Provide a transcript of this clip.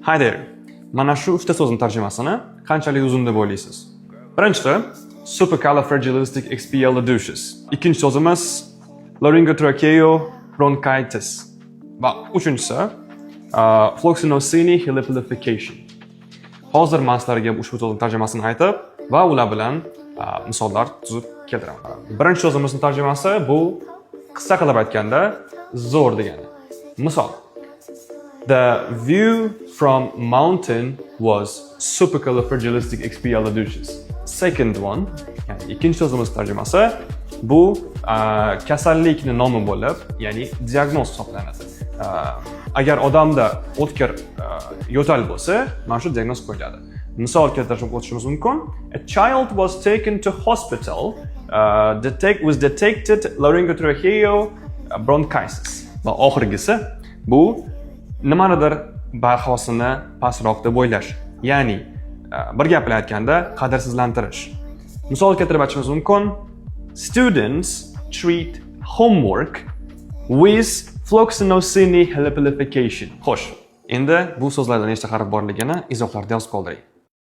Hi there. Mana shu 3 ta so'zning tarjimasini qanchalik uzun deb o'ylaysiz? Birinchisi supercalifragilisticexpialidocious. Ikkinchi so'zimiz laryngotracheobronchitis. Va uchinchisi floxinocini Hozir men sizlarga ushbu so'zning tarjimasini aytib va ular bilan misollar tuzib keltiraman. Birinchi so'zimizning tarjimasi bu qisqa qilib aytganda zo'r degani. Misol: The view from mountain was supercalifragilisticexpialidocious. Second one, ya'ni ikkinchi so'zimiz tarjimasi bu kasallikning nomi bo'lib, ya'ni diagnoz hisoblanadi. Agar odamda o'tkir yo'tal bo'lsa, mana shu diagnoz qo'yiladi. Misol keltirib o'tishimiz mumkin. A child was taken to hospital was detected laryngotracheobronchitis. Va oxirgisi bu nimanidir bahosini pastroq deb o'ylash. Ya'ni bir gap bilan aytganda qadrsizlantirish. Misol keltirib aytishimiz mumkin. Students treat homework with floxinocini. Xo'sh, endi bu so'zlarda nechta harf borligini izohlarda yozib qoldiring.